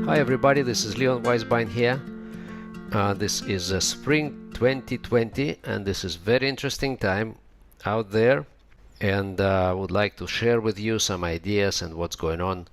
Hi everybody, this is Leon Waisbein here. This is spring 2020 and this is very interesting time out there, and I would like to share with you some ideas and what's going on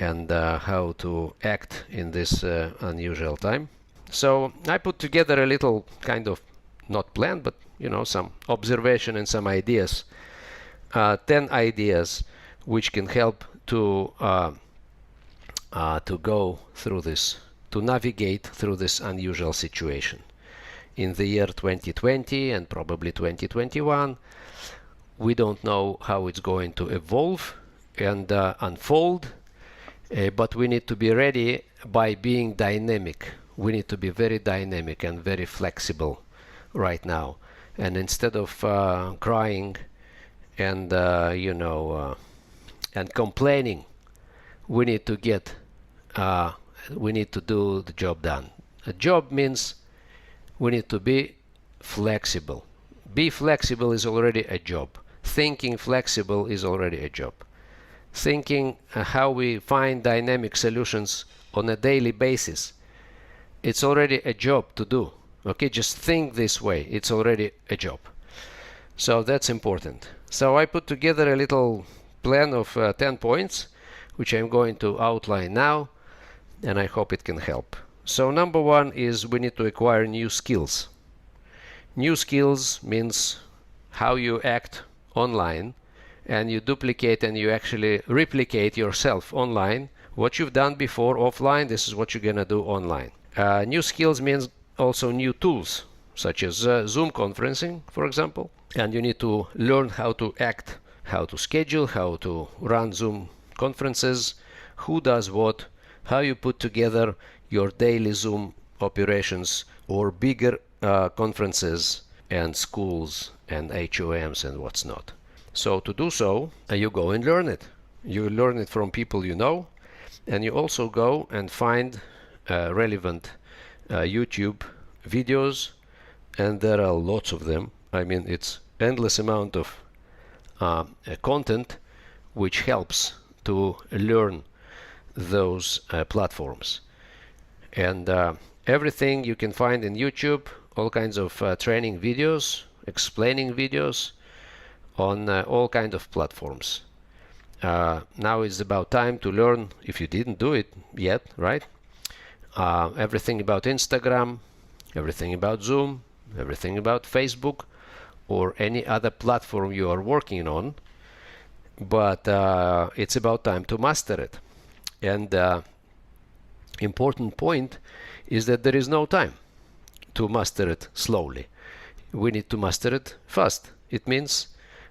and how to act in this unusual time. So I put together a little kind of, not plan, but some observation and some ideas, 10 ideas which can help to go through this, to navigate through this unusual situation. In the year 2020 and probably 2021, we don't know how it's going to evolve and unfold, but we need to be ready by being dynamic. We need to be very dynamic and very flexible right now. And instead of crying and and complaining, we need to get we need to do the job done. A job means we need to be flexible. Be flexible is already a job. Thinking flexible is already a job. Thinking how we find dynamic solutions on a daily basis, it's already a job to do. Okay, just think this way, it's already a job. So that's important. So I put together a little plan of 10 points which I'm going to outline now, and I hope it can help. So number one is we need to acquire new skills. New skills means how you act online, and you duplicate and you actually replicate yourself online. What you've done before offline, this is what you're gonna do online. New skills means also new tools, such as Zoom conferencing, for example. And you need to learn how to act, how to schedule, how to run Zoom conferences, who does what, how you put together your daily Zoom operations or bigger conferences and schools and HOMs and what's not. So to do so, you go and learn it. You learn it from people you know, and you also go and find relevant YouTube videos, and there are lots of them. I mean, it's endless amount of content which helps to learn those platforms. And everything you can find in YouTube, all kinds of training videos, explaining videos on all kinds of platforms. Now it's about time to learn, if you didn't do it yet, right? Everything about Instagram, everything about Zoom, everything about Facebook or any other platform you are working on, but it's about time to master it. And important point is that there is no time to master it slowly. We need to master it fast. It means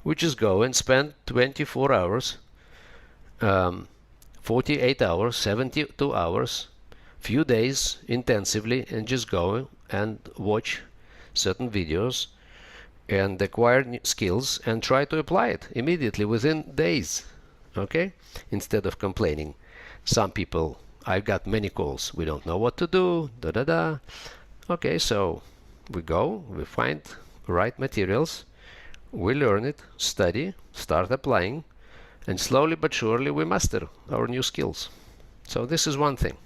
we just go and spend 24 hours, 48 hours, 72 hours, few days intensively, and just go and watch certain videos and acquire new skills and try to apply it immediately within days, okay? Instead of complaining. Some people, I've got many calls, we don't know what to do, Okay, so we go, we find right materials, we learn it, study, start applying, and slowly but surely we master our new skills. So this is one thing.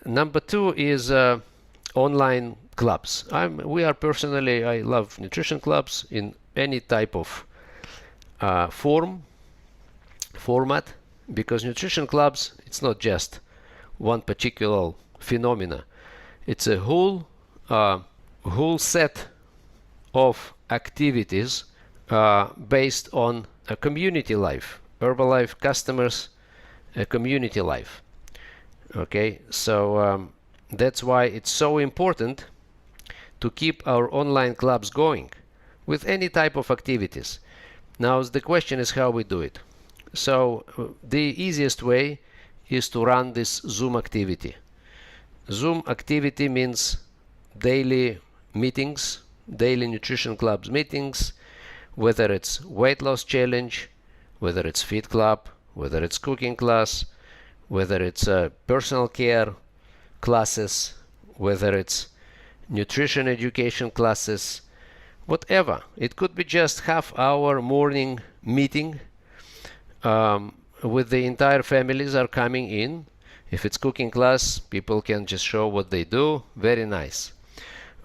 Number two is online clubs. I love nutrition clubs in any type of format, because nutrition clubs, it's not just one particular phenomena. It's a whole set of activities based on a community life, Herbalife customers, a community life. Okay, so that's why it's so important to keep our online clubs going with any type of activities. Now the question is how we do it. So the easiest way is to run this Zoom activity. Zoom activity means daily meetings, daily nutrition clubs meetings, whether it's weight loss challenge, whether it's fit club, whether it's cooking class, whether it's personal care classes, whether it's nutrition education classes, whatever. It could be just half-hour morning meeting with the entire families are coming in If it's cooking class, people can just show what they do. Very nice.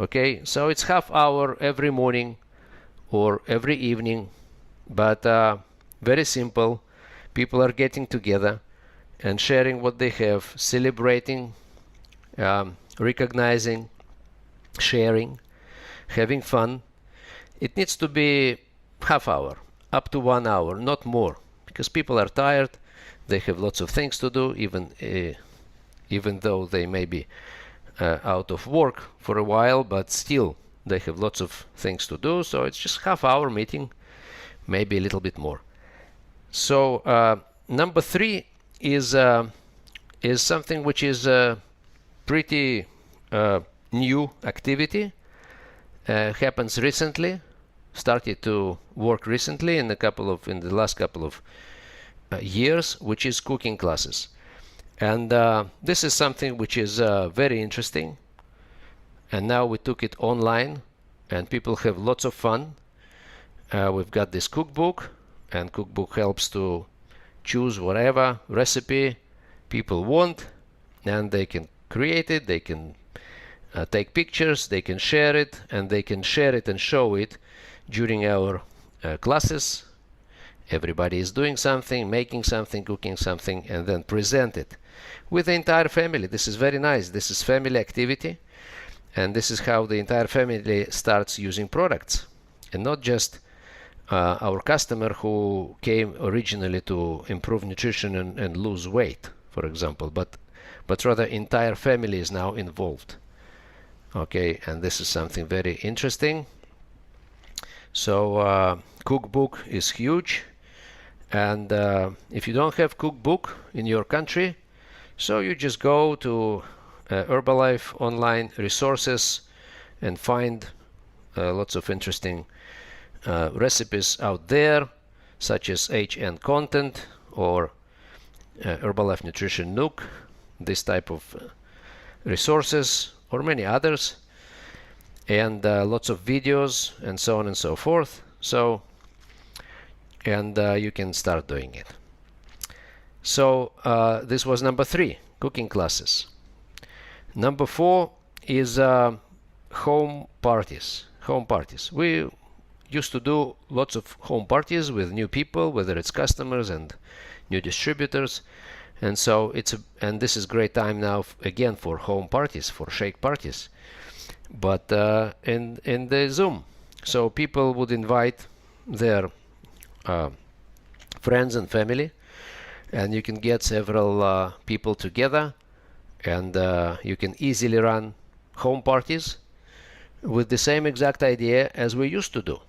Okay, so it's half hour every morning or every evening, but very simple. People are getting together and sharing what they have, celebrating, recognizing, sharing, having fun. It needs to be half hour, up to 1 hour, not more, because people are tired. They have lots of things to do, even though they may be out of work for a while, but still they have lots of things to do. So it's just half hour meeting, maybe a little bit more. So number 3 is something which is a pretty new activity. Happens recently, started to work recently in the last couple of years, which is cooking classes. And this is something which is very interesting. And now we took it online, and people have lots of fun. We've got this cookbook, and cookbook helps to choose whatever recipe people want, and they can create it, they can take pictures, they can share it, and they can share it and show it during our classes. Everybody is doing something, making something, cooking something, and then present it with the entire family. This is very nice. This is family activity, and this is how the entire family starts using products, and not just our customer who came originally to improve nutrition and lose weight, for example, but rather entire family is now involved. Okay, and this is something very interesting. So cookbook is huge, and if you don't have cookbook in your country, so you just go to Herbalife online resources and find lots of interesting recipes out there, such as HN Content or Herbalife Nutrition Nook, this type of resources, or many others, and lots of videos and so on and so forth. So, and you can start doing it. So this was number 3, cooking classes. Number 4 is home parties. Home parties. We used to do lots of home parties with new people, whether it's customers and new distributors. And so and this is great time now again for home parties, for shake parties, but in the Zoom. So people would invite their friends and family, and you can get several people together, and you can easily run home parties with the same exact idea as we used to do.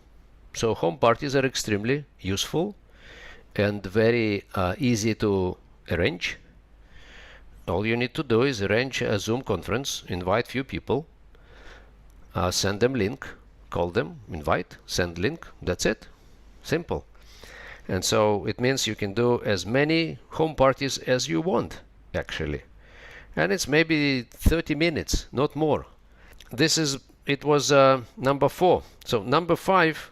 So home parties are extremely useful and very easy to arrange. All you need to do is arrange a Zoom conference, invite few people, send them link, call them, invite, send link, that's it. Simple. And so it means you can do as many home parties as you want, actually. And it's maybe 30 minutes, not more. It was number 4. So number 5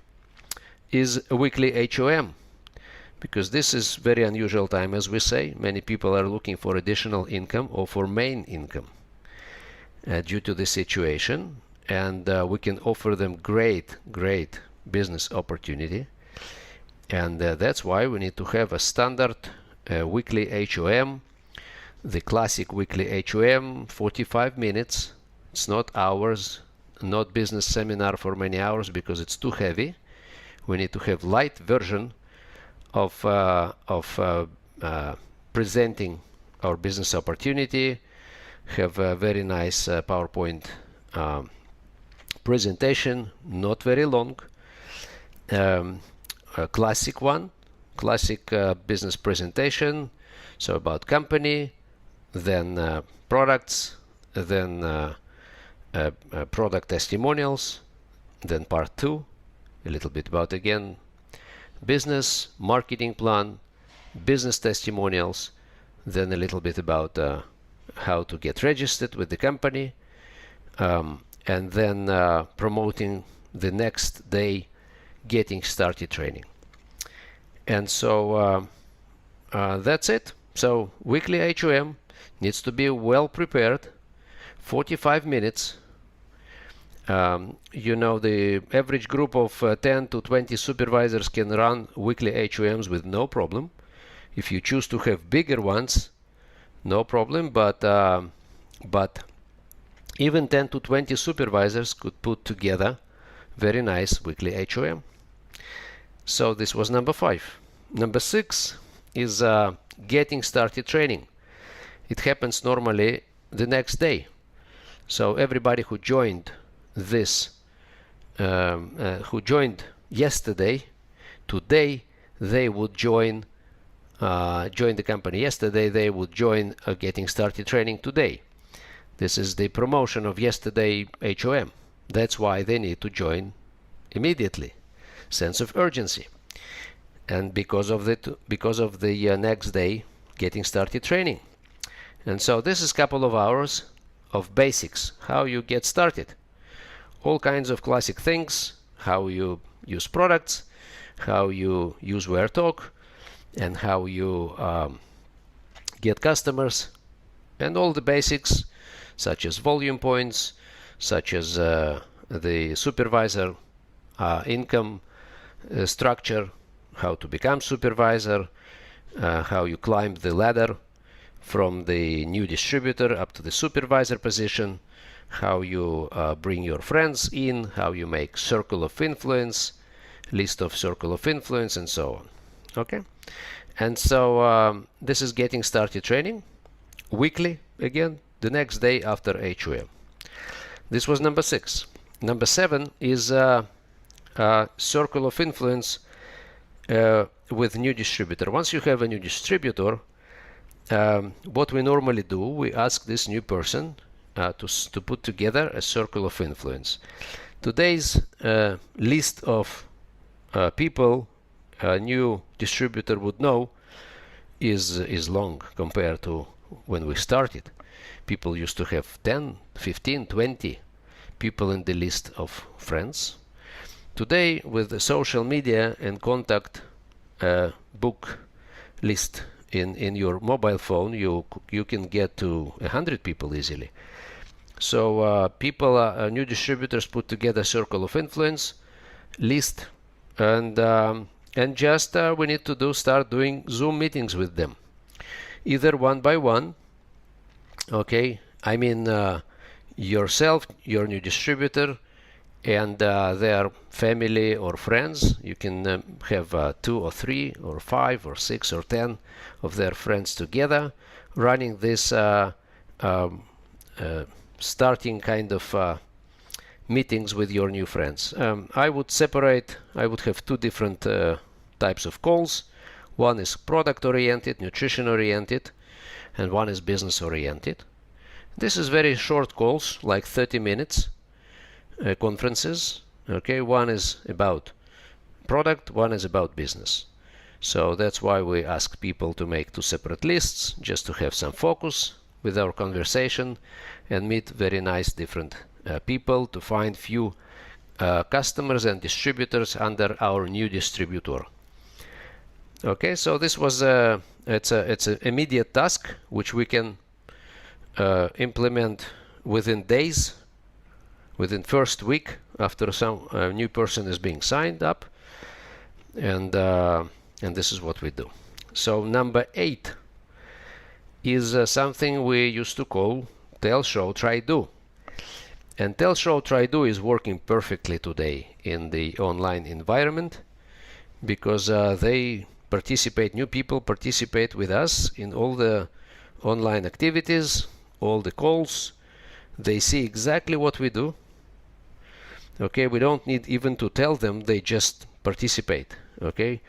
is a weekly HOM, because this is very unusual time, as we say. Many people are looking for additional income or for main income due to the situation, and we can offer them great business opportunity. And that's why we need to have a standard weekly HOM, the classic weekly HOM, 45 minutes. It's not hours, not business seminar for many hours, because it's too heavy. We need to have light version of presenting our business opportunity, have a very nice PowerPoint presentation, not very long, a classic one, classic business presentation, so about company, then products, then product testimonials, then part 2, a little bit about again business, marketing plan, business testimonials, then a little bit about how to get registered with the company, and then promoting the next day getting started training. And so that's it. So weekly HOM, needs to be well prepared. 45 minutes. You know, the average group of 10 to 20 supervisors can run weekly HOMs with no problem. If you choose to have bigger ones, no problem, but even 10 to 20 supervisors could put together very nice weekly HOM. So this was number 5. Number 6 is getting started training. It happens normally the next day. So everybody who joined this, who joined yesterday, today they would join the company. Yesterday they would join getting started training today. This is the promotion of yesterday HOM. That's why they need to join immediately. Sense of urgency. And because of the next day getting started training. And so this is a couple of hours of basics, how you get started. All kinds of classic things, how you use products, how you use where talk, and how you get customers, and all the basics such as volume points, such as the supervisor income structure, how to become supervisor, how you climb the ladder from the new distributor up to the supervisor position, how you bring your friends in, how you make circle of influence, list of circle of influence, and so on. Okay, and so this is getting started training, weekly, again, the next day after HOM. This was number 6. Number 7 is circle of influence with new distributor. Once you have a new distributor, what we normally do, we ask this new person to put together a circle of influence. Today's list of people a new distributor would know is long compared to when we started. People used to have 10, 15, 20 people in the list of friends. Today, with the social media and contact book list in your mobile phone, you can get to 100 people easily. So new distributors put together circle of influence list, and just we need to start doing Zoom meetings with them, either one by one. Okay, I mean yourself, your new distributor, and their family or friends. You can have 2 or 3 or 5 or 6 or 10 of their friends together, running this starting kind of meetings with your new friends. I would have 2 different types of calls. One is product oriented, nutrition oriented, and one is business oriented. This is very short calls, like 30 minutes conferences. Okay, one is about product, one is about business. So that's why we ask people to make 2 separate lists, just to have some focus with our conversation and meet very nice different people, to find few customers and distributors under our new distributor. Okay, so this was it's an immediate task which we can implement within days, within first week after some new person is being signed up, and this is what we do. So number 8 is something we used to call tell, show, try, do. And tell, show, try, do is working perfectly today in the online environment, because new people participate with us in all the online activities, all the calls. They see exactly what we do. Okay, we don't need even to tell them, they just participate. Okay,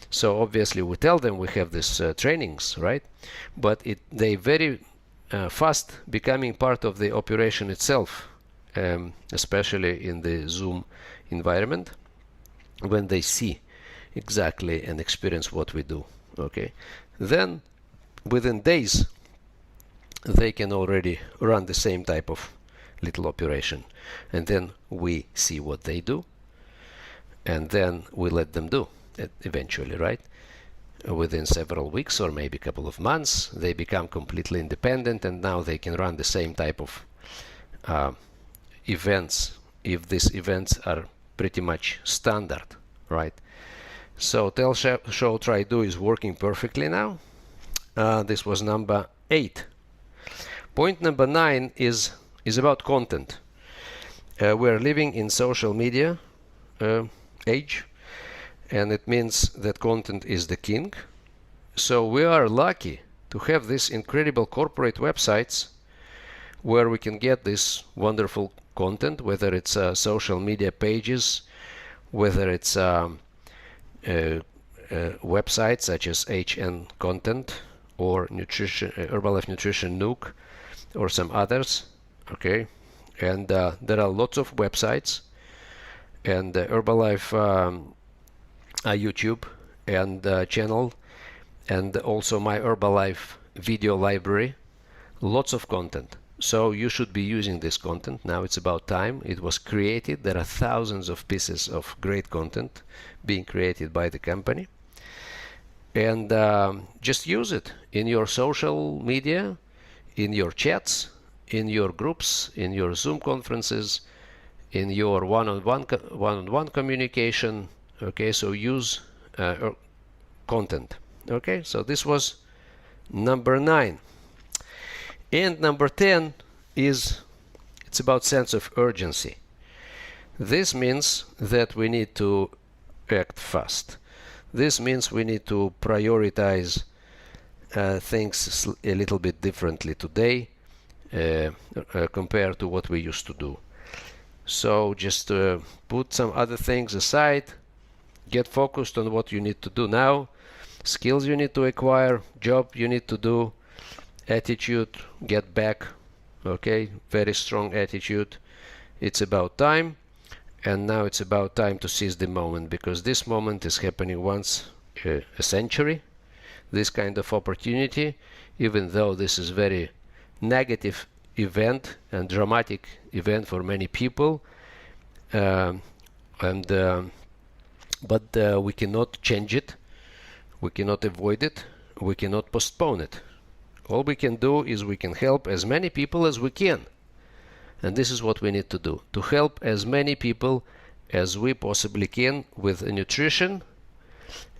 so obviously we tell them we have these trainings, right? But they very fast becoming part of the operation itself, especially in the Zoom environment, when they see exactly and experience what we do. Okay, then within days they can already run the same type of little operation, and then we see what they do, and then we let them do it eventually, right? within several weeks or maybe a couple of months, they become completely independent, and now they can run the same type of events if these events are pretty much standard, right? So tell, show, try, do is working perfectly now. This was number 8. Point number 9 is about content. We're living in social media age, and it means that content is the king. So we are lucky to have these incredible corporate websites where we can get this wonderful content, whether it's social media pages, whether it's websites such as HN Content or Nutrition, Herbalife Nutrition Nook, or some others. Okay, and there are lots of websites, and Herbalife YouTube and channel, and also my Herbalife video library, lots of content. So you should be using this content. Now it's about time. It was created. There are thousands of pieces of great content being created by the company, and just use it in your social media, in your chats, in your groups, in your Zoom conferences, in your one-on-one communication. Okay, so use content. Okay, so this was number 9. And number 10 is, it's about sense of urgency. This means that we need to act fast. This means we need to prioritize things a little bit differently today compared to what we used to do. So just put some other things aside, get focused on what you need to do now, skills you need to acquire, job you need to do, attitude, get back. Okay, very strong attitude. It's about time, and now it's about time to seize the moment, because this moment is happening once a century. This kind of opportunity, even though this is very negative event and dramatic event for many people, but we cannot change it, we cannot avoid it, we cannot postpone it. All we can do is we can help as many people as we can, and this is what we need to do, to help as many people as we possibly can with nutrition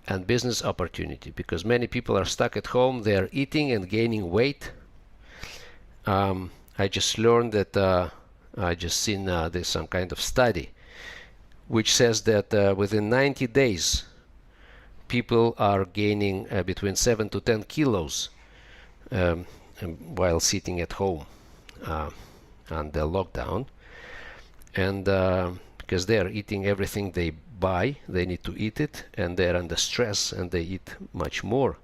and business opportunity, because many people are stuck at home, they are eating and gaining weight. I just learned that I just seen there's some kind of study which says that within 90 days people are gaining between 7 to 10 kilos while sitting at home on the lockdown, and because they are eating everything they buy, they need to eat it, and they're under stress and they eat much more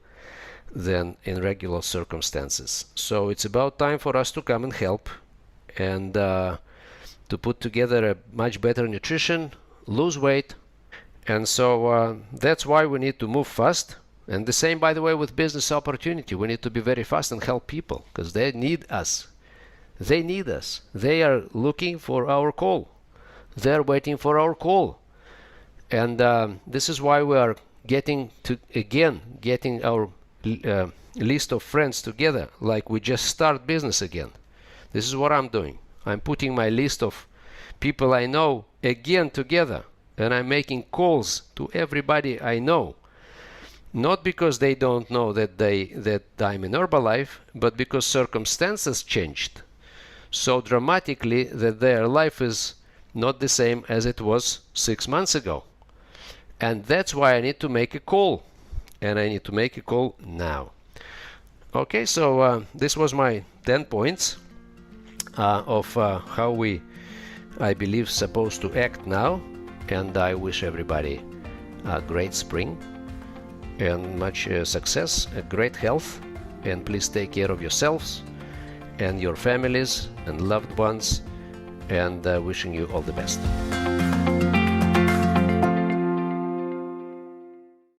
than in regular circumstances. So it's about time for us to come and help, and to put together a much better nutrition, lose weight. And so that's why we need to move fast. And the same, by the way, with business opportunity. We need to be very fast and help people, because they need us. They need us. They are looking for our call. They're waiting for our call. And this is why we are getting our list of friends together, like we just start business again. This is what I'm doing. I'm putting my list of people I know again together, and I'm making calls to everybody I know. Not because they don't know that I'm in Herbalife, but because circumstances changed so dramatically that their life is not the same as it was 6 months ago. And that's why I need to make a call, and I need to make a call now. Okay, so this was my 10 points of how we, I believe, supposed to act now. And I wish everybody a great spring and much success, great health, and please take care of yourselves and your families and loved ones, and wishing you all the best.